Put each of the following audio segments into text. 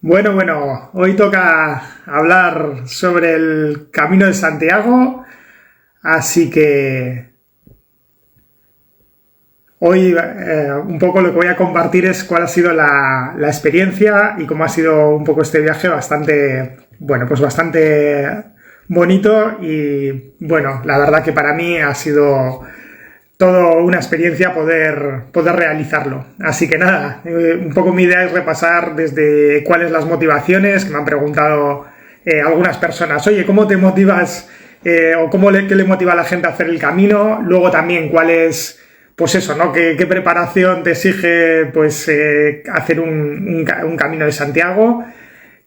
Bueno, hoy toca hablar sobre el Camino de Santiago, así que hoy un poco lo que voy a compartir es cuál ha sido la experiencia y cómo ha sido un poco este viaje bastante bonito y bueno, la verdad que para mí ha sido todo una experiencia poder realizarlo. Así que nada, un poco mi idea es repasar desde cuáles las motivaciones, que me han preguntado algunas personas, oye, ¿cómo te motivas o qué le motiva a la gente a hacer el camino? Luego también cuál es, pues eso, ¿no? ¿Qué preparación te exige pues hacer un camino de Santiago?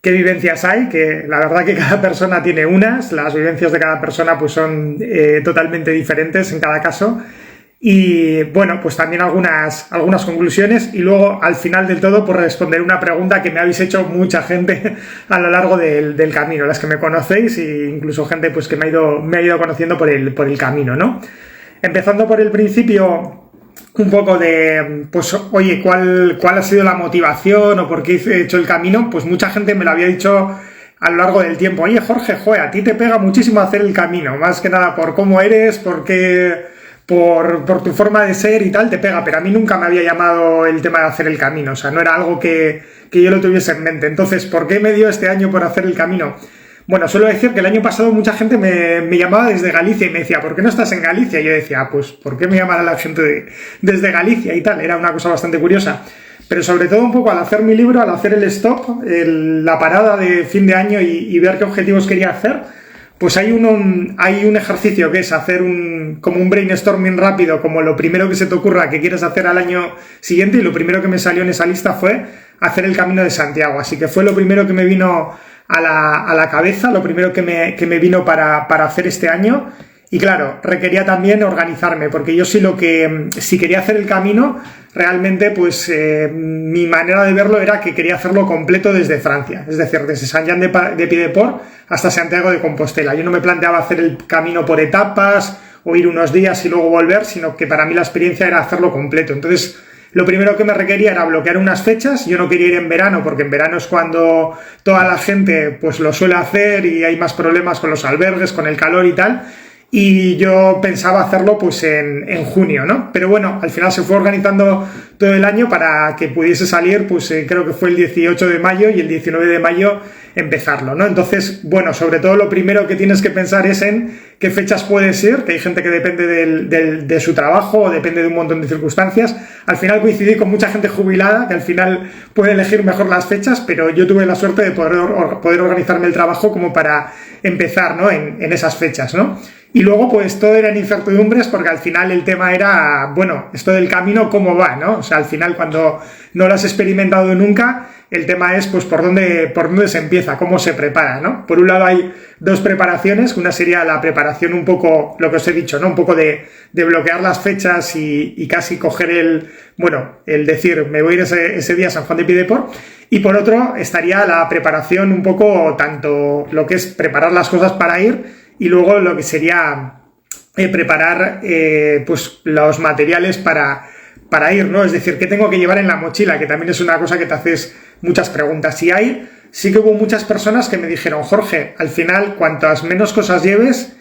¿Qué vivencias hay? Que la verdad que cada persona tiene unas, las vivencias de cada persona pues son totalmente diferentes en cada caso. Y bueno, pues también algunas conclusiones y luego al final del todo por responder una pregunta que me habéis hecho mucha gente a lo largo del camino, las que me conocéis e incluso gente pues que me ha ido conociendo por el camino, ¿no? Empezando por el principio, un poco de, pues oye, ¿cuál ha sido la motivación o por qué he hecho el camino? Pues mucha gente me lo había dicho a lo largo del tiempo. Oye, Jorge, a ti te pega muchísimo hacer el camino, más que nada por cómo eres, por tu forma de ser y tal, te pega, pero a mí nunca me había llamado el tema de hacer el camino, o sea, no era algo que yo lo tuviese en mente. Entonces, ¿por qué me dio este año por hacer el camino? Bueno, suelo decir que el año pasado mucha gente me llamaba desde Galicia y me decía, ¿por qué no estás en Galicia? Y yo decía, pues, ¿por qué me llamará la gente desde Galicia y tal? Era una cosa bastante curiosa. Pero sobre todo un poco al hacer mi libro, al hacer el stop, la parada de fin de año y ver qué objetivos quería hacer, pues hay un ejercicio que es hacer como un brainstorming rápido, como lo primero que se te ocurra que quieres hacer al año siguiente, y lo primero que me salió en esa lista fue hacer el Camino de Santiago. Así que fue lo primero que me vino a la cabeza, lo primero que me vino para hacer este año. Y claro, requería también organizarme, porque yo si quería hacer el camino, realmente pues mi manera de verlo era que quería hacerlo completo desde Francia, es decir, desde Saint-Jean-de-Pied-de-Port hasta Santiago de Compostela. Yo no me planteaba hacer el camino por etapas o ir unos días y luego volver, sino que para mí la experiencia era hacerlo completo. Entonces, lo primero que me requería era bloquear unas fechas. Yo no quería ir en verano, porque en verano es cuando toda la gente pues lo suele hacer y hay más problemas con los albergues, con el calor y tal. Y yo pensaba hacerlo pues en junio, ¿no? Pero bueno, al final se fue organizando todo el año para que pudiese salir, pues creo que fue el 18 de mayo y el 19 de mayo empezarlo, ¿no? Entonces, bueno, sobre todo lo primero que tienes que pensar es en qué fechas puedes ir, que hay gente que depende de su trabajo o depende de un montón de circunstancias. Al final coincidí con mucha gente jubilada que al final puede elegir mejor las fechas, pero yo tuve la suerte de poder organizarme el trabajo como para empezar, ¿no? En esas fechas, ¿no? Y luego, pues, todo eran incertidumbres porque al final el tema era, bueno, esto del camino, ¿cómo va, no? O sea, al final cuando no lo has experimentado nunca, el tema es, pues, por dónde se empieza, cómo se prepara, ¿no? Por un lado hay dos preparaciones, una sería la preparación un poco, lo que os he dicho, ¿no? Un poco de bloquear las fechas y casi coger el decir, me voy a ir ese día a San Juan de Piedeport. Y por otro estaría la preparación un poco, tanto lo que es preparar las cosas para ir, y luego lo que sería preparar pues los materiales para ir, ¿no? Es decir, ¿qué tengo que llevar en la mochila? Que también es una cosa que te haces muchas preguntas. Y sí que hubo muchas personas que me dijeron, Jorge, al final, cuantas menos cosas lleves,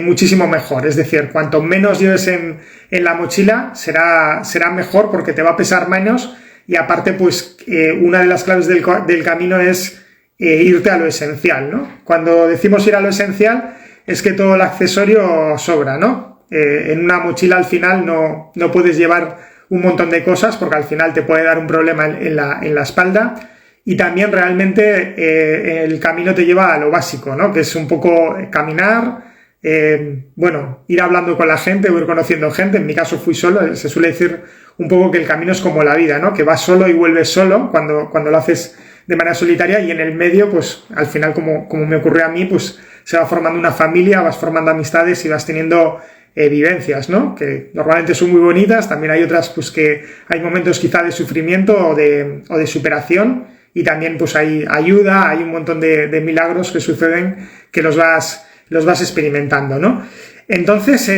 muchísimo mejor. Es decir, cuanto menos lleves en la mochila, será mejor porque te va a pesar menos. Y aparte, pues, una de las claves del camino es irte a lo esencial, ¿no? Cuando decimos ir a lo esencial, es que todo el accesorio sobra, ¿no? En una mochila al final no puedes llevar un montón de cosas porque al final te puede dar un problema en la espalda, y también realmente el camino te lleva a lo básico, ¿no? Que es un poco caminar, ir hablando con la gente o ir conociendo gente. En mi caso fui solo. Se suele decir un poco que el camino es como la vida, ¿no? Que vas solo y vuelves solo cuando lo haces de manera solitaria, y en el medio, pues al final, como me ocurrió a mí, pues se va formando una familia, vas formando amistades y vas teniendo vivencias, ¿no? Que normalmente son muy bonitas. También hay otras, pues que hay momentos quizá de sufrimiento o de superación, y también pues hay ayuda, hay un montón de milagros que suceden que los vas experimentando, ¿no? Entonces,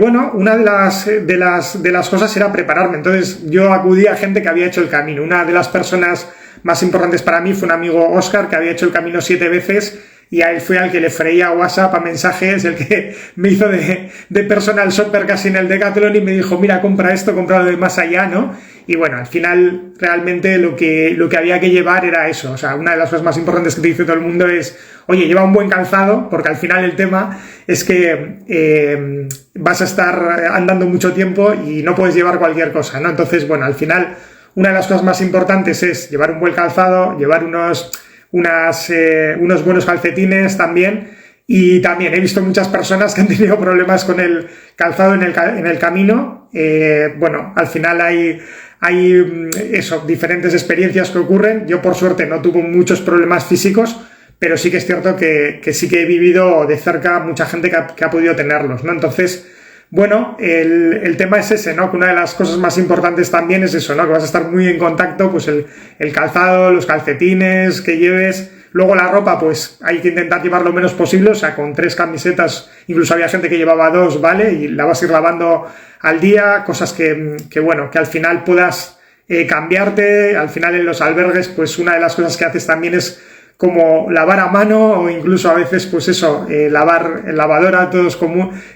una de las cosas era prepararme. Entonces yo acudí a gente que había hecho el camino. Una de las personas más importantes para mí fue un amigo Oscar, que había hecho el camino 7 veces, y a él fue al que le freía WhatsApp a mensajes, el que me hizo de personal shopper casi en el Decathlon y me dijo, mira, compra esto, compra lo de más allá, ¿no? Y bueno, al final realmente lo que había que llevar era eso. O sea, una de las cosas más importantes que te dice todo el mundo es, oye, lleva un buen calzado, porque al final el tema es que vas a estar andando mucho tiempo y no puedes llevar cualquier cosa, ¿no? Entonces, bueno, al final una de las cosas más importantes es llevar un buen calzado, llevar unos buenos calcetines también. Y también he visto muchas personas que han tenido problemas con el calzado en el camino. Bueno, al final hay diferentes experiencias que ocurren. Yo, por suerte, no tuve muchos problemas físicos, pero sí que es cierto que sí que he vivido de cerca mucha gente que ha podido tenerlos, ¿no? Entonces, bueno, el tema es ese, ¿no? Que una de las cosas más importantes también es eso, ¿no? Que vas a estar muy en contacto, pues el calzado, los calcetines que lleves. Luego la ropa, pues hay que intentar llevar lo menos posible, o sea, con 3 camisetas, incluso había gente que llevaba 2, ¿vale? Y la vas a ir lavando al día, cosas que bueno, que al final puedas cambiarte. Al final en los albergues, pues una de las cosas que haces también es como lavar a mano o incluso a veces, pues eso, lavar en lavadora, todos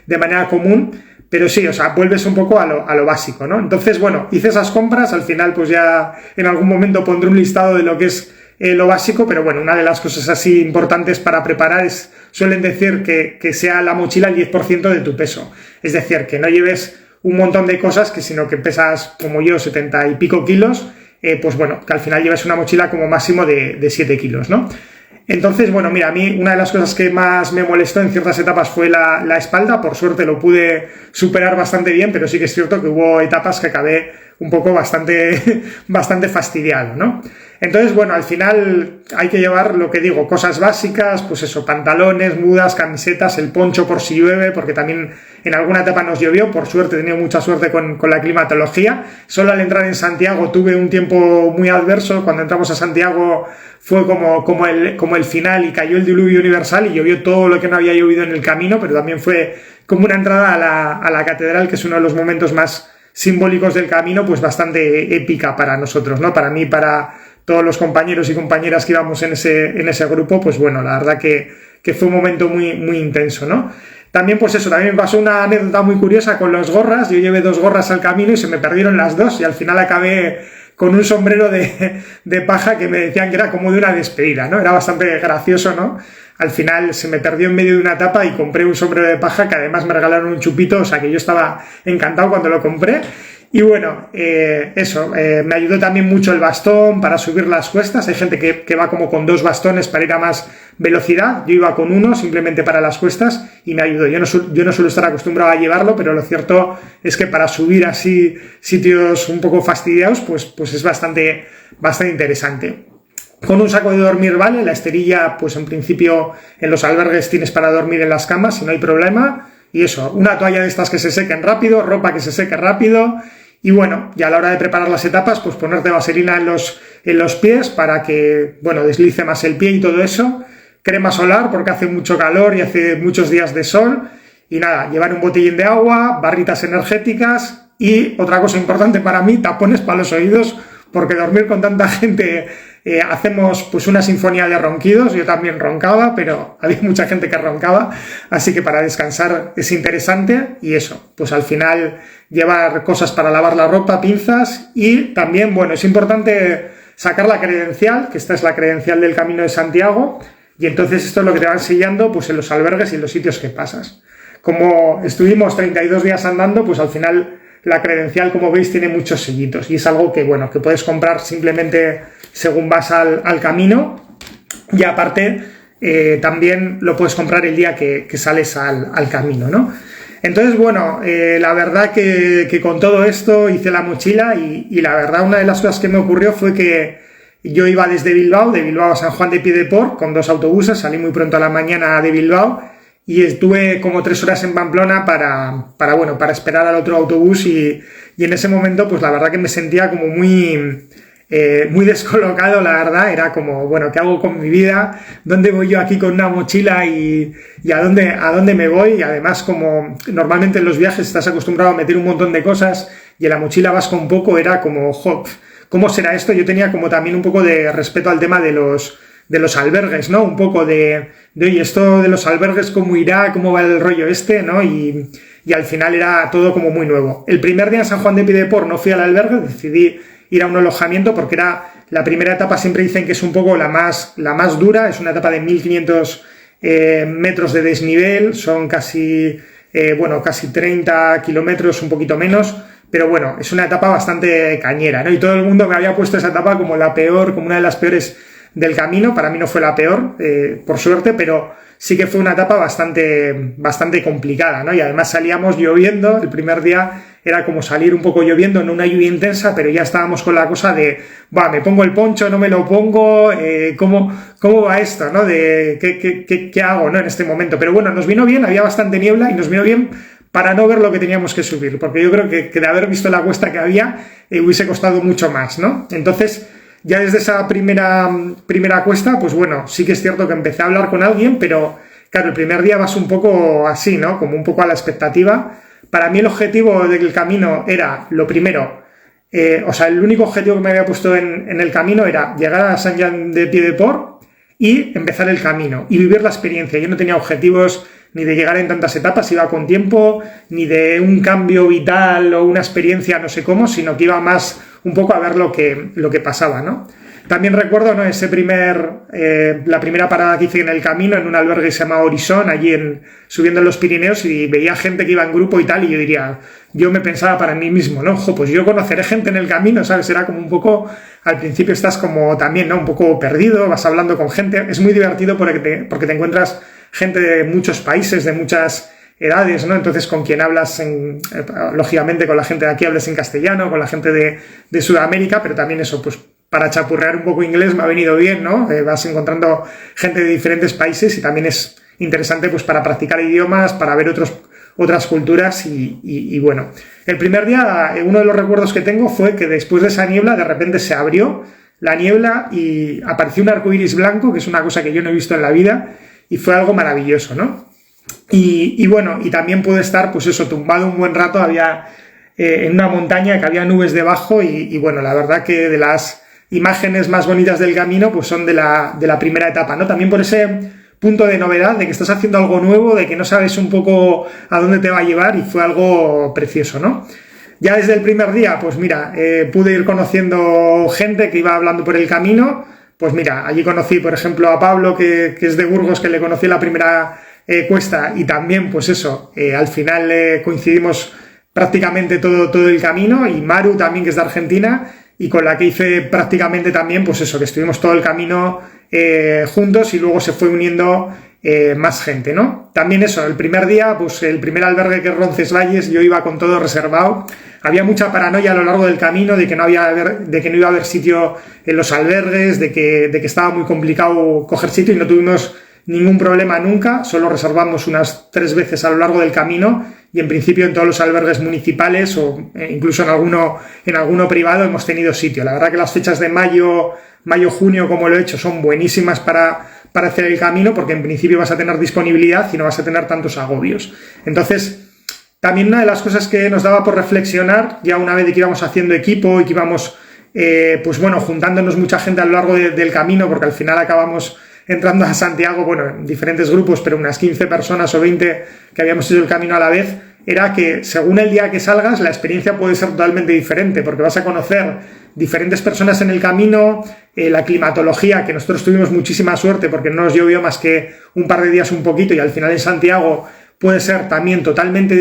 de manera común. Pero sí, o sea, vuelves un poco a lo básico, ¿no? Entonces, bueno, hice esas compras, al final pues ya en algún momento pondré un listado de lo que es lo básico, pero bueno, una de las cosas así importantes para preparar es, suelen decir que sea la mochila el 10% de tu peso. Es decir, que no lleves un montón de cosas, sino que pesas como yo 70 y pico kilos, pues bueno, que al final lleves una mochila como máximo de 7 kilos, ¿no? Entonces, bueno, mira, a mí una de las cosas que más me molestó en ciertas etapas fue la espalda. Por suerte lo pude superar bastante bien, pero sí que es cierto que hubo etapas que acabé un poco bastante fastidiado, ¿no? Entonces, bueno, al final hay que llevar, lo que digo, cosas básicas, pues eso, pantalones, mudas, camisetas, el poncho por si llueve, porque también en alguna etapa nos llovió. Por suerte, he tenido mucha suerte con la climatología. Solo al entrar en Santiago tuve un tiempo muy adverso. Cuando entramos a Santiago fue como el final y cayó el diluvio universal y llovió todo lo que no había llovido en el camino, pero también fue como una entrada a la catedral, que es uno de los momentos más simbólicos del camino, pues bastante épica para nosotros, ¿no? Para mí, para todos los compañeros y compañeras que íbamos en ese grupo, pues bueno, la verdad que fue un momento muy, muy intenso, ¿no? También, pues eso, también me pasó una anécdota muy curiosa con las gorras. Yo llevé 2 gorras al camino y se me perdieron las 2 y al final acabé con un sombrero de paja que me decían que era como de una despedida, ¿no? Era bastante gracioso, ¿no? Al final se me perdió en medio de una etapa y compré un sombrero de paja que además me regalaron un chupito, o sea que yo estaba encantado cuando lo compré. Y bueno, me ayudó también mucho el bastón para subir las cuestas. Hay gente que va como con 2 bastones para ir a más velocidad. Yo iba con 1 simplemente para las cuestas y me ayudó. Yo no suelo estar acostumbrado a llevarlo, pero lo cierto es que para subir así sitios un poco fastidiados, pues es bastante interesante. Con un saco de dormir, ¿vale? La esterilla, pues en principio en los albergues tienes para dormir en las camas y no hay problema. Y eso, una toalla de estas que se sequen rápido, ropa que se seque rápido. Y bueno, y a la hora de preparar las etapas, pues ponerte vaselina en los pies para que, bueno, deslice más el pie y todo eso. Crema solar porque hace mucho calor y hace muchos días de sol. Y nada, llevar un botellín de agua, barritas energéticas y otra cosa importante para mí, tapones para los oídos, porque dormir con tanta gente hacemos pues una sinfonía de ronquidos. Yo también roncaba, pero había mucha gente que roncaba, así que para descansar es interesante. Y eso, pues al final llevar cosas para lavar la ropa, pinzas, y también, bueno, es importante sacar la credencial, que esta es la credencial del Camino de Santiago, y entonces esto es lo que te va enseñando pues en los albergues y en los sitios que pasas. Como estuvimos 32 días andando, pues al final la credencial, como veis, tiene muchos sellitos y es algo que, bueno, que puedes comprar simplemente según vas al camino, y aparte también lo puedes comprar el día que sales al camino, ¿no? Entonces, bueno, la verdad que con todo esto hice la mochila y la verdad una de las cosas que me ocurrió fue que yo iba desde Bilbao, de Bilbao a San Juan de Piedeport, con 2 autobuses, salí muy pronto a la mañana de Bilbao y estuve como 3 horas en Pamplona para esperar al otro autobús y en ese momento pues la verdad que me sentía como muy descolocado, la verdad. Era como, bueno, ¿qué hago con mi vida? ¿Dónde voy yo aquí con una mochila y a dónde me voy? Y además, como normalmente en los viajes estás acostumbrado a meter un montón de cosas y en la mochila vas con poco, era como, ¿cómo será esto? Yo tenía como también un poco de respeto al tema de los albergues, ¿no? Un poco oye, esto de los albergues, ¿cómo irá? ¿Cómo va el rollo este? ¿No? Y al final era todo como muy nuevo. El primer día en San Juan de Pidepor no fui al albergue, decidí ir a un alojamiento porque era la primera etapa, siempre dicen que es un poco la más dura, es una etapa de 1500 metros de desnivel, son casi 30 kilómetros, un poquito menos, pero bueno, es una etapa bastante cañera, ¿no? Y todo el mundo me había puesto esa etapa como la peor, como una de las peores del camino. Para mí no fue la peor, por suerte, pero sí que fue una etapa bastante complicada, ¿no? Y además salíamos lloviendo, el primer día era como salir un poco lloviendo, no una lluvia intensa, pero ya estábamos con la cosa de, me pongo el poncho, no me lo pongo, ¿cómo va esto, no? De, ¿qué hago, no? En este momento. Pero bueno, nos vino bien, había bastante niebla y nos vino bien para no ver lo que teníamos que subir, porque yo creo que de haber visto la cuesta que había, hubiese costado mucho más, ¿no? Entonces, ya desde esa primera cuesta, pues bueno, sí que es cierto que empecé a hablar con alguien, pero claro, el primer día vas un poco así, ¿no? Como un poco a la expectativa. Para mí el objetivo del camino era, lo primero, el único objetivo que me había puesto en el camino era llegar a Sant Juan de Pidepor y empezar el camino y vivir la experiencia. Yo no tenía objetivos ni de llegar en tantas etapas, iba con tiempo, ni de un cambio vital o una experiencia no sé cómo, sino que iba más un poco a ver lo que pasaba, ¿no? También recuerdo, ¿no?, la primera parada que hice en el camino en un albergue que se llama Horizon, allí subiendo en los Pirineos, y veía gente que iba en grupo y tal, y yo me pensaba para mí mismo, ¿no? Pues yo conoceré gente en el camino, ¿sabes? Era como un poco, al principio estás como también, ¿no?, un poco perdido, vas hablando con gente, es muy divertido porque te encuentras gente de muchos países, de muchas edades, ¿no? Entonces, con quien hablas, lógicamente con la gente de aquí hablas en castellano, con la gente de Sudamérica, pero también eso, pues para chapurrear un poco inglés me ha venido bien, ¿no? Vas encontrando gente de diferentes países y también es interesante pues para practicar idiomas, para ver otras culturas y bueno. El primer día, uno de los recuerdos que tengo fue que después de esa niebla, de repente se abrió la niebla y apareció un arco iris blanco, que es una cosa que yo no he visto en la vida, y fue algo maravilloso, ¿no? Y bueno, y también pude estar, pues eso, tumbado un buen rato, había en una montaña que había nubes debajo y bueno, la verdad que de las imágenes más bonitas del camino pues son de la primera etapa, ¿no? También por ese punto de novedad, de que estás haciendo algo nuevo, de que no sabes un poco a dónde te va a llevar, y fue algo precioso, ¿no? Ya desde el primer día, pues mira, pude ir conociendo gente que iba hablando por el camino. Pues mira, allí conocí, por ejemplo, a Pablo, que es de Burgos, que le conocí en la primera cuesta, y también, pues eso, al final coincidimos prácticamente todo el camino, y Maru también, que es de Argentina, y con la que hice prácticamente también, pues eso, que estuvimos todo el camino juntos, y luego se fue uniendo más gente, ¿no? También eso, el primer día, pues el primer albergue, que es Roncesvalles, yo iba con todo reservado. Había mucha paranoia a lo largo del camino de que no iba a haber sitio en los albergues, de que estaba muy complicado coger sitio, y no tuvimos ningún problema nunca. Solo reservamos unas 3 veces a lo largo del camino, y en principio en todos los albergues municipales o incluso en alguno privado hemos tenido sitio. La verdad que las fechas de mayo, junio, como lo he hecho, son buenísimas para hacer el camino, porque en principio vas a tener disponibilidad y no vas a tener tantos agobios. Entonces, también una de las cosas que nos daba por reflexionar, ya una vez de que íbamos haciendo equipo y que íbamos, pues bueno, juntándonos mucha gente a lo largo del camino, porque al final acabamos entrando a Santiago, bueno, en diferentes grupos, pero unas 15 personas o 20 que habíamos hecho el camino a la vez, era que según el día que salgas, la experiencia puede ser totalmente diferente, porque vas a conocer diferentes personas en el camino, la climatología, que nosotros tuvimos muchísima suerte porque no nos llovió más que un par de días un poquito, y al final en Santiago puede ser también totalmente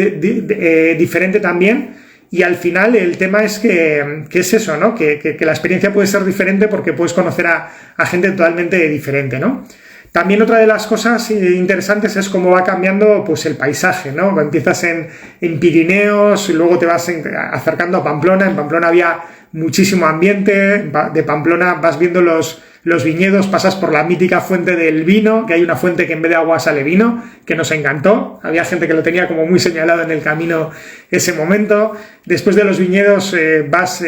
diferente también. Y al final el tema es que es eso, ¿no? Que la experiencia puede ser diferente porque puedes conocer a gente totalmente diferente, ¿no? También otra de las cosas interesantes es cómo va cambiando pues el paisaje, ¿no? Empiezas en Pirineos y luego te vas acercando a Pamplona. En Pamplona había muchísimo ambiente. De Pamplona vas viendo los viñedos, pasas por la mítica fuente del vino, que hay una fuente que en vez de agua sale vino, que nos encantó. Había gente que lo tenía como muy señalado en el camino ese momento. Después de los viñedos vas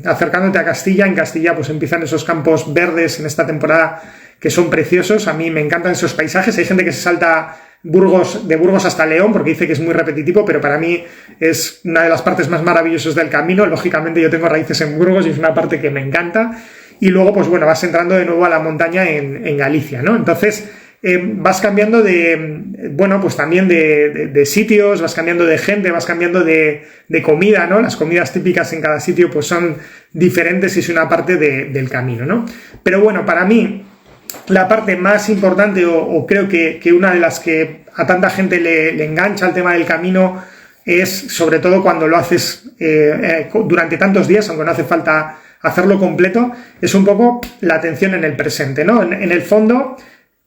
acercándote a Castilla. En Castilla pues empiezan esos campos verdes en esta temporada que son preciosos. A mí me encantan esos paisajes. Hay gente que se salta de Burgos hasta León, porque dice que es muy repetitivo, pero para mí es una de las partes más maravillosas del camino. Lógicamente yo tengo raíces en Burgos y es una parte que me encanta. Y luego, pues bueno, vas entrando de nuevo a la montaña en Galicia, ¿no? Entonces, vas cambiando pues también de sitios, vas cambiando de gente, vas cambiando de comida, ¿no? Las comidas típicas en cada sitio pues son diferentes y es una parte del camino, ¿no? Pero bueno, para mí la parte más importante o creo que una de las que a tanta gente le engancha el tema del camino es sobre todo cuando lo haces durante tantos días, aunque no hace falta hacerlo completo, es un poco la atención en el presente, ¿no? En el fondo,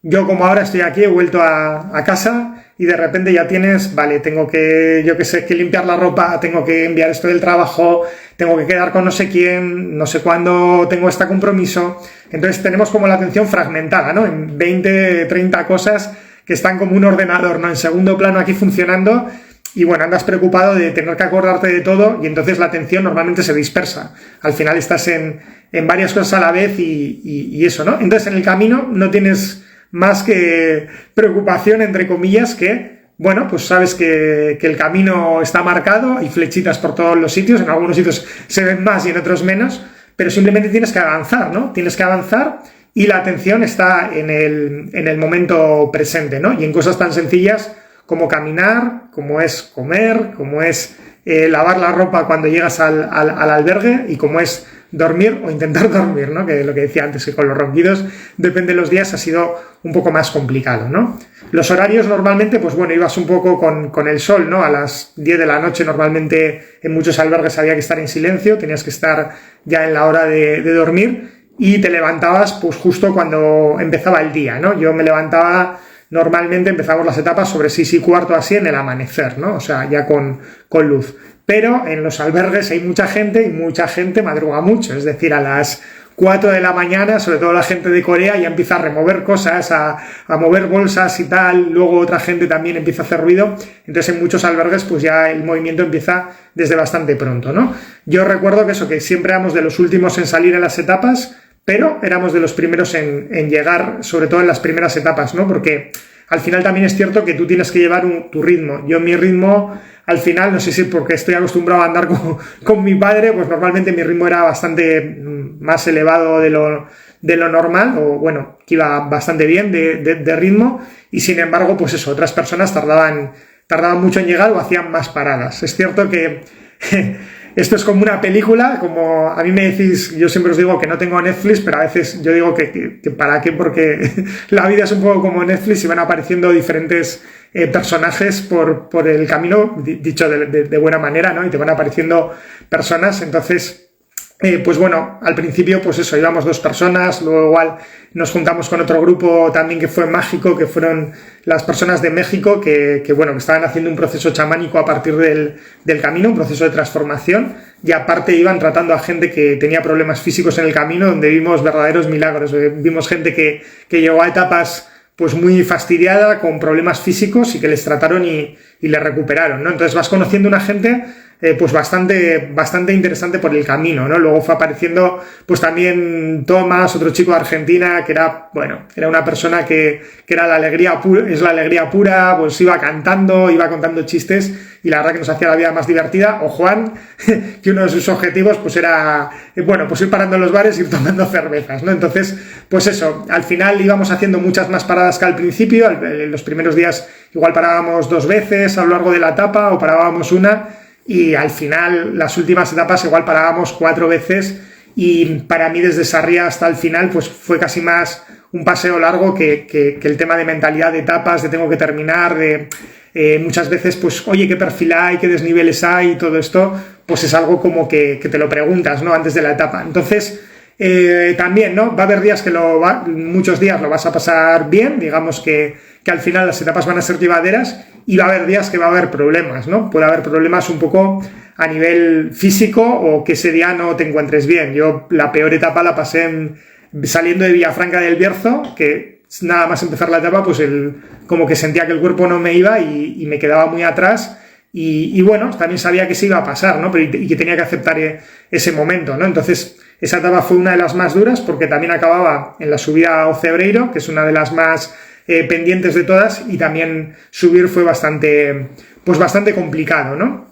yo como ahora estoy aquí, he vuelto a casa y de repente ya tienes, vale, tengo que, yo qué sé, que limpiar la ropa, tengo que enviar esto del trabajo, tengo que quedar con no sé quién, no sé cuándo tengo este compromiso. Entonces tenemos como la atención fragmentada, ¿no? En 20, 30 cosas que están como un ordenador, ¿no? En segundo plano aquí funcionando. Y bueno, andas preocupado de tener que acordarte de todo y entonces la atención normalmente se dispersa. Al final estás en varias cosas a la vez y eso, ¿no? Entonces en el camino no tienes más que preocupación, entre comillas, que, bueno, pues sabes que el camino está marcado, hay flechitas por todos los sitios, en algunos sitios se ven más y en otros menos, pero simplemente tienes que avanzar, ¿no? Tienes que avanzar y la atención está en el momento presente, ¿no? Y en cosas tan sencillas como caminar, como es comer, como es lavar la ropa cuando llegas al albergue y como es dormir o intentar dormir, ¿no? Que lo que decía antes, que con los ronquidos, depende de los días, ha sido un poco más complicado, ¿no? Los horarios normalmente, pues bueno, ibas un poco con el sol, ¿no? A las 10 de la noche normalmente en muchos albergues había que estar en silencio, tenías que estar ya en la hora de dormir y te levantabas pues justo cuando empezaba el día, ¿no? Yo me levantaba... Normalmente empezamos las etapas sobre 6:15 así en el amanecer, ¿no? O sea, ya con luz. Pero en los albergues hay mucha gente y mucha gente madruga mucho. Es decir, a las 4 de la mañana, sobre todo la gente de Corea, ya empieza a remover cosas, a mover bolsas y tal. Luego otra gente también empieza a hacer ruido. Entonces en muchos albergues pues ya el movimiento empieza desde bastante pronto, ¿no? Yo recuerdo que siempre éramos de los últimos en salir en las etapas, pero éramos de los primeros en llegar, sobre todo en las primeras etapas, ¿no? Porque al final también es cierto que tú tienes que llevar tu ritmo. Yo mi ritmo, al final, no sé si porque estoy acostumbrado a andar con mi padre, pues normalmente mi ritmo era bastante más elevado de lo normal, o bueno, que iba bastante bien de ritmo, y sin embargo, pues eso, otras personas tardaban mucho en llegar o hacían más paradas. Es cierto que... Esto es como una película, como a mí me decís, yo siempre os digo que no tengo Netflix, pero a veces yo digo que para qué, porque la vida es un poco como Netflix y van apareciendo diferentes personajes por el camino, dicho de buena manera, ¿no? Y te van apareciendo personas, entonces... pues bueno, al principio pues eso, íbamos 2 personas, luego igual nos juntamos con otro grupo también que fue mágico, que fueron las personas de México que bueno, que estaban haciendo un proceso chamánico a partir del camino, un proceso de transformación, y aparte iban tratando a gente que tenía problemas físicos en el camino, donde vimos verdaderos milagros, vimos gente que llegó a etapas pues muy fastidiada, con problemas físicos y que les trataron y les recuperaron, ¿no? Entonces vas conociendo una gente pues bastante interesante por el camino, ¿no? Luego fue apareciendo pues también Tomás, otro chico de Argentina, que era, bueno, era una persona que era la alegría pura, es la alegría pura, pues iba cantando, iba contando chistes y la verdad que nos hacía la vida más divertida. O Juan, que uno de sus objetivos pues era, bueno, pues ir parando en los bares y ir tomando cervezas, ¿no? Entonces, pues eso, al final íbamos haciendo muchas más paradas que al principio. En los primeros días igual parábamos 2 veces a lo largo de la etapa o parábamos una, y al final las últimas etapas igual parábamos 4 veces, y para mí desde Sarria hasta el final pues fue casi más un paseo largo que el tema de mentalidad de etapas, de tengo que terminar, de muchas veces pues oye, qué perfil hay, qué desniveles hay, y todo esto pues es algo como que te lo preguntas, ¿no? Antes de la etapa. Entonces también, ¿no? Va a haber días muchos días lo vas a pasar bien, digamos que al final las etapas van a ser llevaderas, y va a haber días que va a haber problemas, ¿no? Puede haber problemas un poco a nivel físico o que ese día no te encuentres bien. Yo la peor etapa la pasé saliendo de Villafranca del Bierzo, que nada más empezar la etapa pues como que sentía que el cuerpo no me iba y me quedaba muy atrás, y bueno, también sabía que se iba a pasar, ¿no? Pero y que tenía que aceptar ese momento, ¿no? Entonces esa etapa fue una de las más duras porque también acababa en la subida a Ocebreiro, que es una de las más pendientes de todas, y también subir fue bastante complicado, ¿no?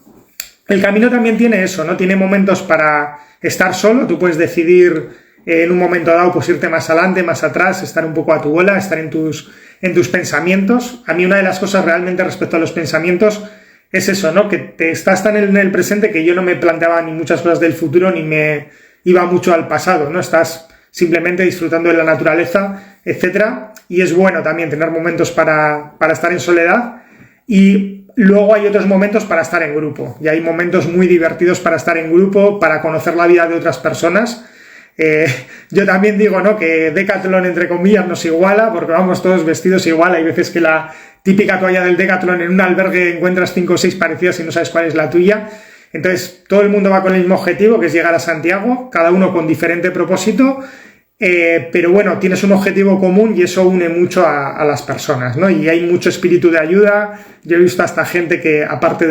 El camino también tiene eso, ¿no? Tiene momentos para estar solo, tú puedes decidir en un momento dado pues irte más adelante, más atrás, estar un poco a tu bola, estar en tus pensamientos. A mí una de las cosas realmente respecto a los pensamientos es eso, ¿no? Que te estás tan en el presente que yo no me planteaba ni muchas cosas del futuro ni me iba mucho al pasado, ¿no? Estás simplemente disfrutando de la naturaleza, etcétera. Y es bueno también tener momentos para estar en soledad, y luego hay otros momentos para estar en grupo, y hay momentos muy divertidos para estar en grupo, para conocer la vida de otras personas. Yo también digo, ¿no?, que Decathlon, entre comillas, nos iguala, porque vamos todos vestidos igual. Hay veces que la típica toalla del Decathlon en un albergue encuentras 5 o 6 parecidas y no sabes cuál es la tuya. Entonces todo el mundo va con el mismo objetivo, que es llegar a Santiago, cada uno con diferente propósito, pero bueno, tienes un objetivo común y eso une mucho a las personas, ¿no? Y hay mucho espíritu de ayuda. Yo he visto hasta gente que, aparte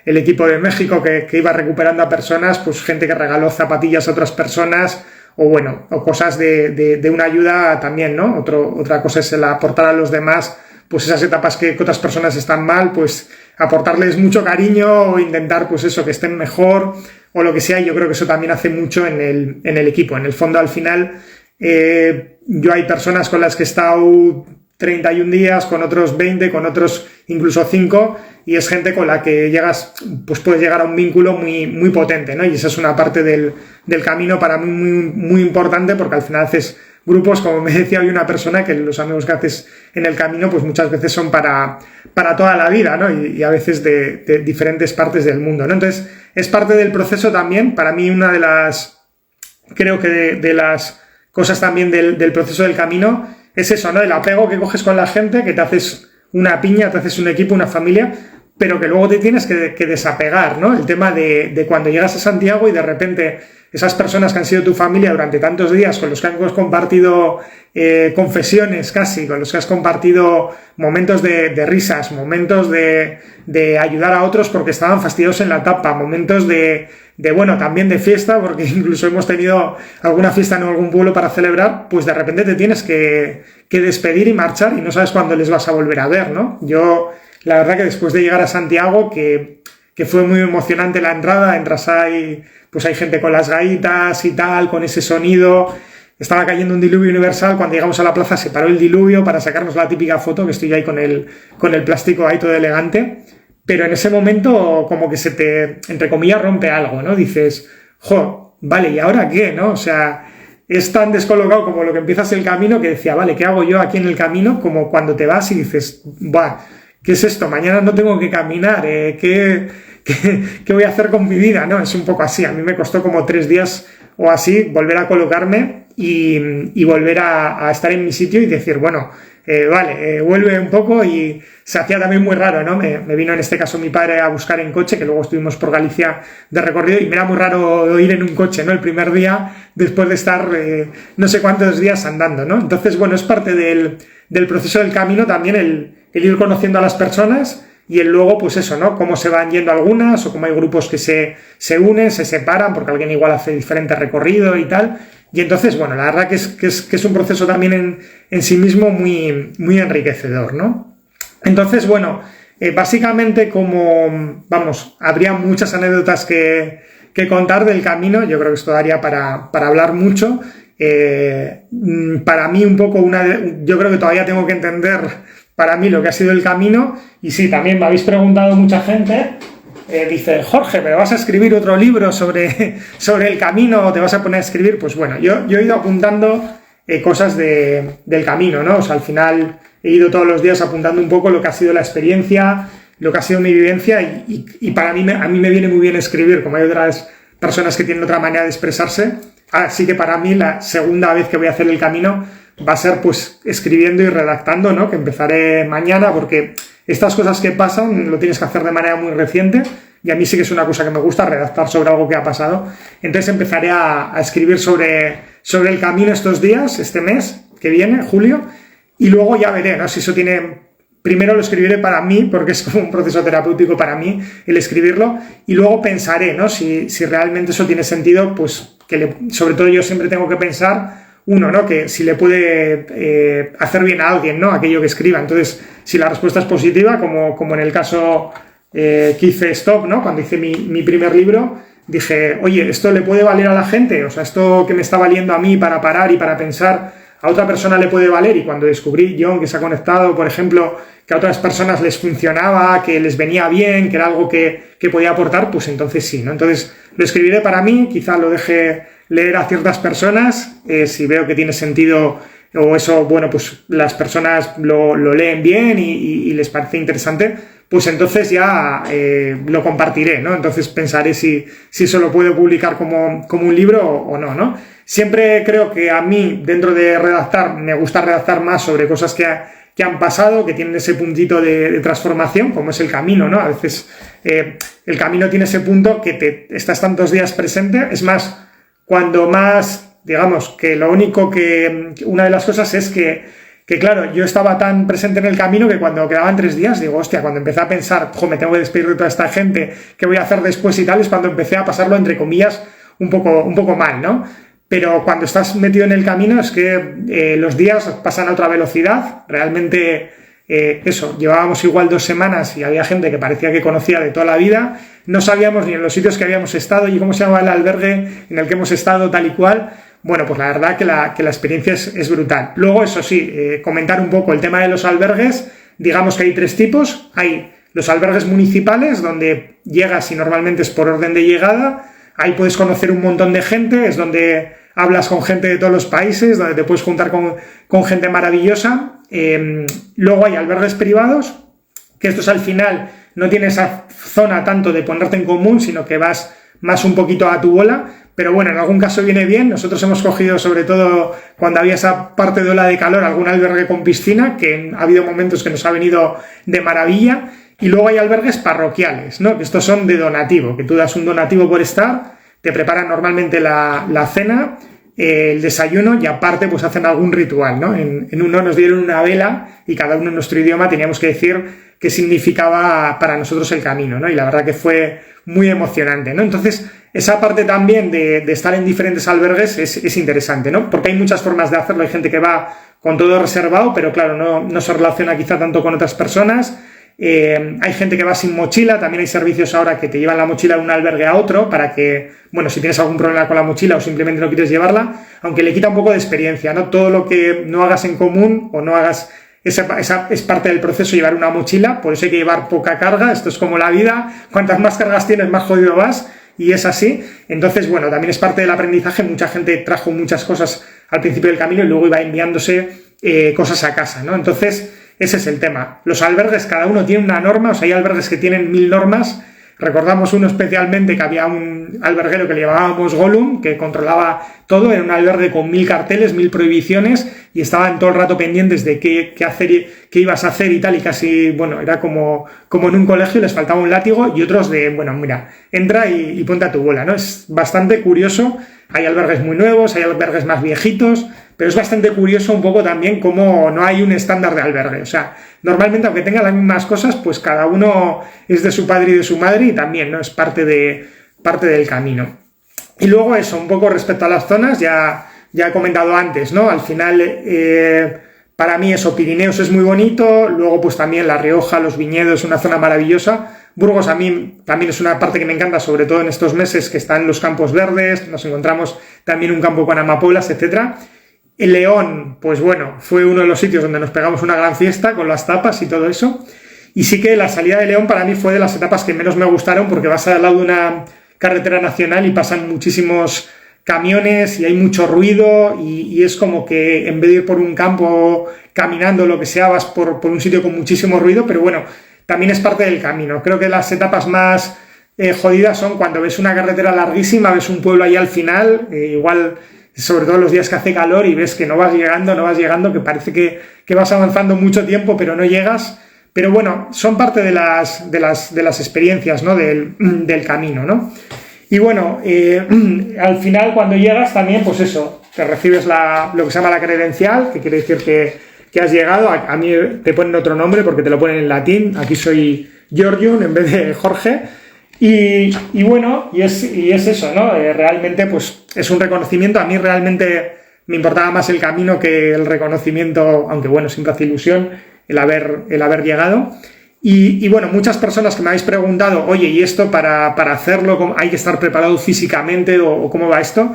el equipo de México, que iba recuperando a personas, pues gente que regaló zapatillas a otras personas, o cosas de una ayuda también, ¿no? Otra cosa es el aportar a los demás, pues esas etapas que otras personas están mal, pues aportarles mucho cariño o intentar, pues eso, que estén mejor o lo que sea. Y yo creo que eso también hace mucho en el equipo. En el fondo, al final, yo hay personas con las que he estado 31 días, con otros 20, con otros incluso 5, y es gente con la que puedes llegar a un vínculo muy, muy potente, ¿no? Y esa es una parte del camino para mí muy, muy importante, porque al final haces grupos, como me decía hoy una persona, que los amigos que haces en el camino pues muchas veces son para toda la vida, ¿no? Y a veces de diferentes partes del mundo, ¿no? Entonces es parte del proceso también. Para mí una de las, creo que de las cosas también del proceso del camino es eso, ¿no? El apego que coges con la gente, que te haces una piña, te haces un equipo, una familia, pero que luego te tienes que desapegar, ¿no? El tema de cuando llegas a Santiago y de repente esas personas que han sido tu familia durante tantos días, con los que has compartido confesiones casi, con los que has compartido momentos de risas, momentos de ayudar a otros porque estaban fastidiados en la etapa, momentos bueno, también de fiesta, porque incluso hemos tenido alguna fiesta en algún pueblo para celebrar, pues de repente te tienes que despedir y marchar y no sabes cuándo les vas a volver a ver, ¿no? Yo, la verdad que después de llegar a Santiago, que fue muy emocionante la entrada, entras ahí, pues hay gente con las gaitas y tal, con ese sonido. Estaba cayendo un diluvio universal. Cuando llegamos a la plaza se paró el diluvio para sacarnos la típica foto, que estoy ahí con el plástico ahí todo elegante. Pero en ese momento como que se te, entre comillas, rompe algo, ¿no? Dices, vale, ¿y ahora qué, no? O sea, es tan descolocado como lo que empiezas el camino, que decía, vale, ¿qué hago yo aquí en el camino? Como cuando te vas y dices, ¿qué es esto? Mañana no tengo que caminar, ¿qué voy a hacer con mi vida? No, es un poco así. A mí me costó como 3 días o así volver a colocarme y volver a estar en mi sitio y decir, bueno, vuelve un poco. Y se hacía también muy raro, ¿no? Me vino en este caso mi padre a buscar en coche, que luego estuvimos por Galicia de recorrido, y me era muy raro ir en un coche, ¿no? El primer día, después de estar no sé cuántos días andando, ¿no? Entonces, bueno, es parte del proceso del camino también el ir conociendo a las personas. Y el luego, pues eso, ¿no? Cómo se van yendo algunas, o cómo hay grupos que se unen, se separan, porque alguien igual hace diferente recorrido y tal. Y entonces, bueno, la verdad que es un proceso también en sí mismo muy, muy enriquecedor, ¿no? Entonces, bueno, básicamente habría muchas anécdotas que contar del camino. Yo creo que esto daría para hablar mucho. Para mí un poco yo creo que todavía tengo que entender para mí lo que ha sido el camino. Y sí, también me habéis preguntado mucha gente, dice, Jorge, ¿pero vas a escribir otro libro sobre el camino o te vas a poner a escribir? Pues bueno, yo he ido apuntando cosas del camino, ¿no? O sea, al final he ido todos los días apuntando un poco lo que ha sido la experiencia, lo que ha sido mi vivencia, y para mí, a mí me viene muy bien escribir, como hay otras personas que tienen otra manera de expresarse. Así que para mí la segunda vez que voy a hacer el camino va a ser pues escribiendo y redactando, ¿no? Que empezaré mañana, porque estas cosas que pasan lo tienes que hacer de manera muy reciente, y a mí sí que es una cosa que me gusta, redactar sobre algo que ha pasado. Entonces empezaré a escribir sobre el camino estos días, este mes que viene, julio, y luego ya veré, ¿no? Si eso tiene... Primero lo escribiré para mí, porque es como un proceso terapéutico para mí el escribirlo, y luego pensaré, ¿no? Si realmente eso tiene sentido, pues sobre todo yo siempre tengo que pensar uno, ¿no? Que si le puede hacer bien a alguien, ¿no? Aquello que escriba. Entonces, si la respuesta es positiva, como en el caso que hice Stop, ¿no? Cuando hice mi primer libro, dije, oye, ¿esto le puede valer a la gente? O sea, esto que me está valiendo a mí para parar y para pensar, a otra persona le puede valer. Y cuando descubrí, John, que se ha conectado, por ejemplo, que a otras personas les funcionaba, que les venía bien, que era algo que podía aportar, pues entonces sí, ¿no? Entonces lo escribiré para mí, quizá lo deje leer a ciertas personas, si veo que tiene sentido o eso, bueno, pues las personas lo leen bien y les parece interesante, pues entonces ya lo compartiré, ¿no? Entonces pensaré si eso lo puedo publicar como un libro o no, ¿no? Siempre creo que a mí, dentro de redactar, me gusta redactar más sobre cosas que han pasado, que tienen ese puntito de transformación, como es el camino, ¿no? A veces el camino tiene ese punto que estás tantos días presente. Es más, cuando más, digamos, que lo único una de las cosas es que claro, yo estaba tan presente en el camino que cuando quedaban 3 días, digo, hostia, cuando empecé a pensar, me tengo que despedir de toda esta gente, ¿qué voy a hacer después y tal? Es cuando empecé a pasarlo, entre comillas, un poco mal, ¿no? Pero cuando estás metido en el camino es que los días pasan a otra velocidad. Realmente, llevábamos igual 2 semanas y había gente que parecía que conocía de toda la vida. No sabíamos ni en los sitios que habíamos estado y cómo se llamaba el albergue en el que hemos estado, tal y cual. Bueno, pues la verdad que la experiencia es brutal. Luego, eso sí, comentar un poco el tema de los albergues. Digamos que hay 3 tipos. Hay los albergues municipales, donde llegas y normalmente es por orden de llegada. Ahí puedes conocer un montón de gente, es donde hablas con gente de todos los países, donde te puedes juntar con gente maravillosa. Luego hay albergues privados, que estos al final no tienen esa zona tanto de ponerte en común, sino que vas más un poquito a tu bola. Pero bueno, en algún caso viene bien. Nosotros hemos cogido, sobre todo cuando había esa parte de ola de calor, algún albergue con piscina, que ha habido momentos que nos ha venido de maravilla. Y luego hay albergues parroquiales, ¿no? Que estos son de donativo, que tú das un donativo por estar, te preparan normalmente la cena, el desayuno y aparte pues hacen algún ritual, ¿no? En uno nos dieron una vela y cada uno en nuestro idioma teníamos que decir qué significaba para nosotros el camino, ¿no? Y la verdad que fue muy emocionante, ¿no? Entonces, esa parte también de estar en diferentes albergues es interesante, ¿no? Porque hay muchas formas de hacerlo. Hay gente que va con todo reservado, pero claro, no se relaciona quizá tanto con otras personas. Hay gente que va sin mochila. También hay servicios ahora que te llevan la mochila de un albergue a otro para que, bueno, si tienes algún problema con la mochila o simplemente no quieres llevarla, aunque le quita un poco de experiencia, ¿no? Todo lo que no hagas en común o no hagas, esa es parte del proceso, llevar una mochila. Por eso hay que llevar poca carga. Esto es como la vida, cuantas más cargas tienes, más jodido vas, y es así. Entonces, bueno, también es parte del aprendizaje. Mucha gente trajo muchas cosas al principio del camino y luego iba enviándose cosas a casa, ¿no? Entonces, ese es el tema. Los albergues, cada uno tiene una norma. O sea, hay albergues que tienen 1000 normas. Recordamos uno especialmente que había un alberguero que le llamábamos Gollum, que controlaba todo. Era un albergue con 1000 carteles, 1000 prohibiciones, y estaban todo el rato pendientes de qué hacer, qué ibas a hacer y tal, y casi, bueno, era como en un colegio, les faltaba un látigo, y otros de, bueno, mira, entra y ponte a tu bola, ¿no? Es bastante curioso. Hay albergues muy nuevos, hay albergues más viejitos, pero es bastante curioso un poco también cómo no hay un estándar de albergue. O sea, normalmente, aunque tengan las mismas cosas, pues cada uno es de su padre y de su madre, y también, ¿no? Es parte del camino. Y luego eso, un poco respecto a las zonas, ya he comentado antes, ¿no? Al final, para mí eso, Pirineos es muy bonito. Luego pues también La Rioja, los viñedos, es una zona maravillosa. Burgos a mí también es una parte que me encanta, sobre todo en estos meses que están los campos verdes. Nos encontramos también un campo con amapolas, etcétera. El León, pues bueno, fue uno de los sitios donde nos pegamos una gran fiesta con las tapas y todo eso. Y sí que la salida de León para mí fue de las etapas que menos me gustaron, porque vas al lado de una carretera nacional y pasan muchísimos camiones y hay mucho ruido, y es como que en vez de ir por un campo caminando, lo que sea, vas por un sitio con muchísimo ruido. Pero bueno, también es parte del camino. Creo que las etapas más jodidas son cuando ves una carretera larguísima, ves un pueblo ahí al final, igual sobre todo los días que hace calor y ves que no vas llegando, que parece que vas avanzando mucho tiempo pero no llegas. Pero bueno, son parte de las experiencias, ¿no? del camino, ¿no? Y bueno, al final cuando llegas también, pues eso, te recibes lo que se llama la credencial, que quiere decir que has llegado. A mí te ponen otro nombre porque te lo ponen en latín. Aquí soy Georgiun en vez de Jorge. Y bueno, y es eso, ¿no? Realmente pues es un reconocimiento. A mí realmente me importaba más el camino que el reconocimiento, aunque bueno, siempre hace ilusión el haber llegado. Y bueno, muchas personas que me habéis preguntado, oye, ¿y esto para hacerlo hay que estar preparado físicamente o cómo va esto?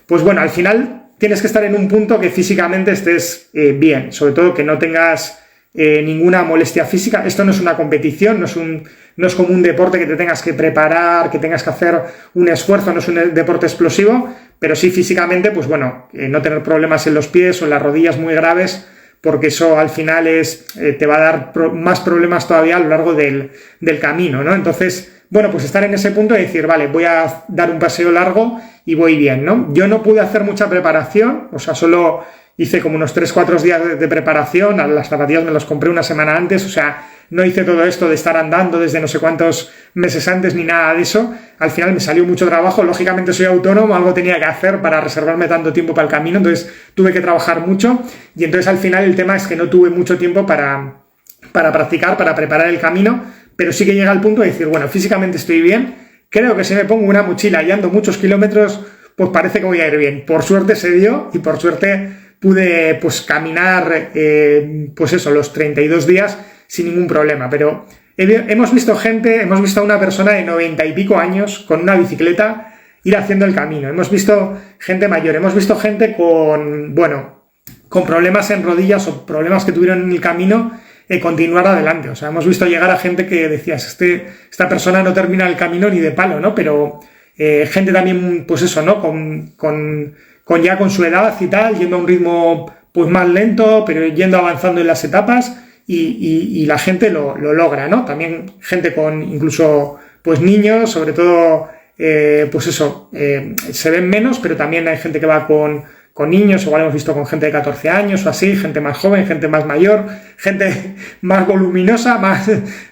Pues bueno, al final tienes que estar en un punto que físicamente estés bien, sobre todo que no tengas ninguna molestia física. Esto no es una competición, no es como un deporte que te tengas que preparar, que tengas que hacer un esfuerzo, no es un deporte explosivo, pero sí físicamente, pues bueno, no tener problemas en los pies o en las rodillas muy graves, porque eso al final te va a dar más problemas todavía a lo largo del camino, ¿no? Entonces, bueno, pues estar en ese punto y decir, vale, voy a dar un paseo largo y voy bien, ¿no? Yo no pude hacer mucha preparación, o sea, solo hice como unos 3-4 días de preparación, las zapatillas me las compré una semana antes, o sea, no hice todo esto de estar andando desde no sé cuántos meses antes ni nada de eso. Al final me salió mucho trabajo, lógicamente soy autónomo, algo tenía que hacer para reservarme tanto tiempo para el camino, entonces tuve que trabajar mucho y entonces al final el tema es que no tuve mucho tiempo para practicar, para preparar el camino, pero sí que llega al punto de decir, bueno, físicamente estoy bien, creo que si me pongo una mochila y ando muchos kilómetros, pues parece que voy a ir bien. Por suerte se dio y por suerte pude pues caminar, pues eso, los 32 días sin ningún problema, pero hemos visto a una persona de 90 y pico años con una bicicleta ir haciendo el camino, hemos visto gente mayor, hemos visto gente con problemas en rodillas o problemas que tuvieron en el camino continuar adelante, o sea, hemos visto llegar a gente que decías, esta persona no termina el camino ni de palo, ¿no? Pero gente también, pues eso, ¿no? Con su edad y tal, yendo a un ritmo pues más lento, pero yendo avanzando en las etapas y la gente lo logra, ¿no? También gente con incluso pues niños, sobre todo, pues eso, se ven menos, pero también hay gente que va con niños, igual hemos visto con gente de 14 años o así, gente más joven, gente más mayor, gente más voluminosa,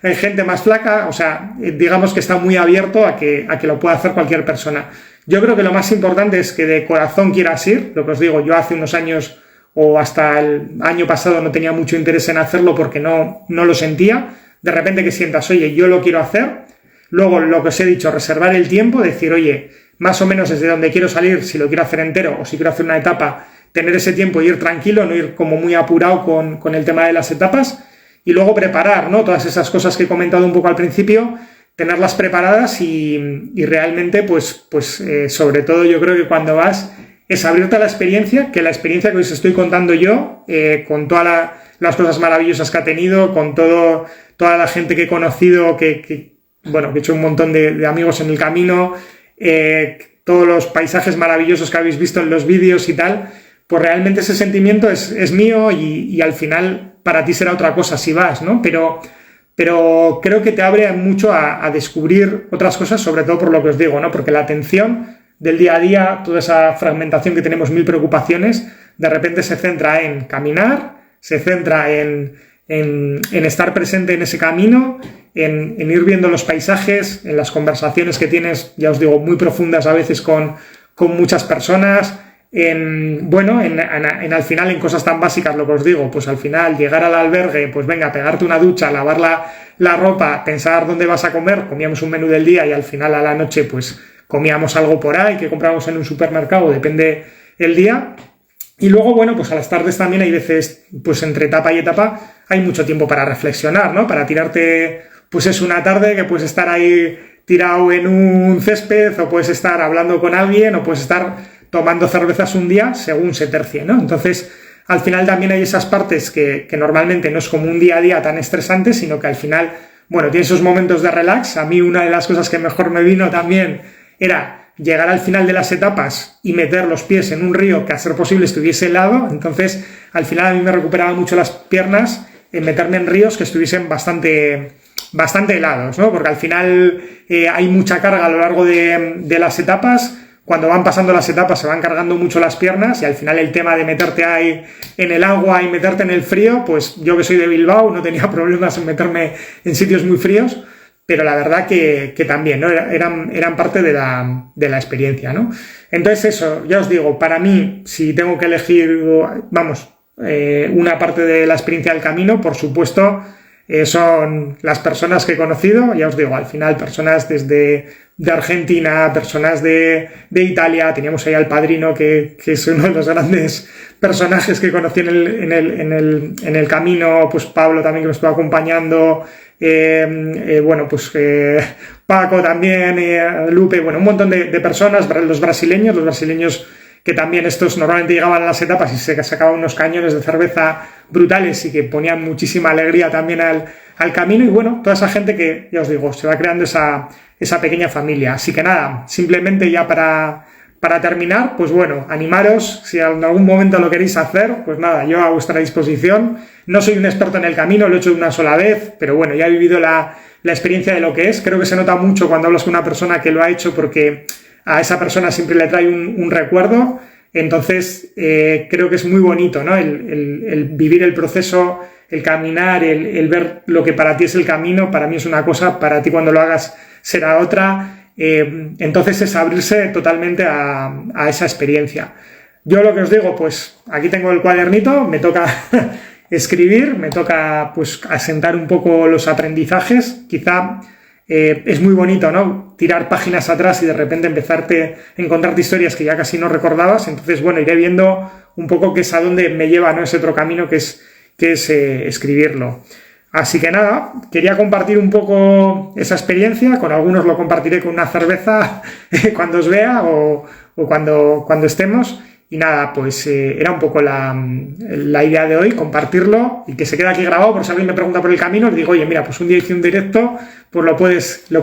gente más flaca, o sea, digamos que está muy abierto a que lo pueda hacer cualquier persona. Yo creo que lo más importante es que de corazón quieras ir, lo que os digo, yo hace unos años o hasta el año pasado no tenía mucho interés en hacerlo porque no lo sentía, de repente que sientas, oye, yo lo quiero hacer, luego lo que os he dicho, reservar el tiempo, decir, oye, más o menos desde donde quiero salir, si lo quiero hacer entero o si quiero hacer una etapa, tener ese tiempo y ir tranquilo, no ir como muy apurado con el tema de las etapas y luego preparar, ¿no? Todas esas cosas que he comentado un poco al principio, tenerlas preparadas y realmente, pues sobre todo yo creo que cuando vas es abrirte a la experiencia, que la experiencia que os estoy contando yo, con todas las cosas maravillosas que ha tenido, con toda la gente que he conocido, que he hecho un montón de amigos en el camino, todos los paisajes maravillosos que habéis visto en los vídeos y tal, pues realmente ese sentimiento es mío y al final para ti será otra cosa si vas, ¿no? Pero creo que te abre mucho a descubrir otras cosas, sobre todo por lo que os digo, ¿no? Porque la atención del día a día, toda esa fragmentación que tenemos, 1000 preocupaciones, de repente se centra en caminar, se centra en estar presente en ese camino, en ir viendo los paisajes, en las conversaciones que tienes, ya os digo, muy profundas a veces con muchas personas, al final en cosas tan básicas, lo que os digo, pues al final llegar al albergue, pues venga, pegarte una ducha, lavar la ropa, pensar dónde vas a comer, comíamos un menú del día y al final a la noche pues comíamos algo por ahí que compramos en un supermercado, depende el día. Y luego, pues a las tardes también hay veces, pues entre etapa y etapa, hay mucho tiempo para reflexionar, ¿no? Para tirarte, pues es una tarde que puedes estar ahí tirado en un césped, o puedes estar hablando con alguien, o puedes estar tomando cervezas un día, según se tercie, ¿no? Entonces, al final también hay esas partes que normalmente no es como un día a día tan estresante, sino que al final, tiene esos momentos de relax. A mí una de las cosas que mejor me vino también era llegar al final de las etapas y meter los pies en un río que a ser posible estuviese helado. Entonces, al final a mí me recuperaba mucho las piernas en meterme en ríos que estuviesen bastante helados, ¿no? Porque al final hay mucha carga a lo largo de las etapas. Cuando van pasando las etapas se van cargando mucho las piernas y al final el tema de meterte ahí en el agua y meterte en el frío, pues yo que soy de Bilbao no tenía problemas en meterme en sitios muy fríos, pero la verdad que también, ¿no? Eran parte de la experiencia, ¿no? Entonces eso, ya os digo, para mí, si tengo que elegir, una parte de la experiencia del camino, por supuesto, son las personas que he conocido, ya os digo, al final personas desde de Argentina, personas de Italia, teníamos ahí al padrino que es uno de los grandes personajes que conocí en el camino, pues Pablo también que me estuvo acompañando, bueno, pues Paco también, Lupe, bueno, un montón de personas, los brasileños que también estos normalmente llegaban a las etapas y se sacaban unos cañones de cerveza brutales y que ponían muchísima alegría también al camino, y bueno, toda esa gente que, ya os digo, se va creando esa pequeña familia. Así que nada, simplemente ya para terminar, pues bueno, animaros, si en algún momento lo queréis hacer, pues nada, yo a vuestra disposición. No soy un experto en el camino, lo he hecho una sola vez, pero bueno, ya he vivido la experiencia de lo que es. Creo que se nota mucho cuando hablas con una persona que lo ha hecho, porque a esa persona siempre le trae un recuerdo. Entonces creo que es muy bonito, ¿no? El vivir el proceso, el caminar, el ver lo que para ti es el camino. Para mí es una cosa, para ti cuando lo hagas será otra. Entonces es abrirse totalmente a esa experiencia. Yo lo que os digo, pues aquí tengo el cuadernito, me toca escribir, me toca pues asentar un poco los aprendizajes. Quizá es muy bonito, ¿no? Tirar páginas atrás y de repente empezarte a encontrarte historias que ya casi no recordabas. Entonces, bueno, iré viendo un poco qué es a dónde me lleva, ¿no? Ese otro camino que es escribirlo. Así que nada, quería compartir un poco esa experiencia, con algunos lo compartiré con una cerveza cuando os vea o cuando estemos. Y nada, pues era un poco la idea de hoy, compartirlo y que se quede aquí grabado por si alguien me pregunta por el camino, le digo, oye, mira, pues un día hice un directo, pues lo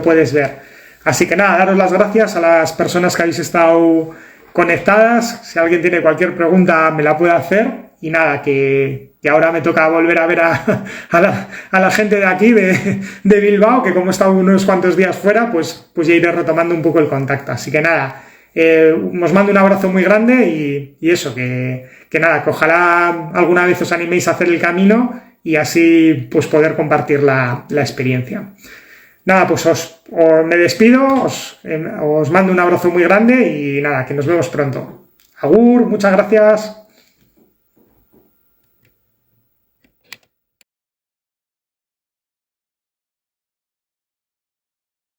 puedes ver. Así que nada, daros las gracias a las personas que habéis estado conectadas. Si alguien tiene cualquier pregunta me la puede hacer. Y nada, que ahora me toca volver a ver a la gente de aquí, de Bilbao, que como he estado unos cuantos días fuera, pues ya iré retomando un poco el contacto. Así que nada, os mando un abrazo muy grande y eso, que nada, que ojalá alguna vez os animéis a hacer el camino y así pues poder compartir la experiencia. Nada, pues me despido, os mando un abrazo muy grande y nada, que nos vemos pronto. Agur, muchas gracias.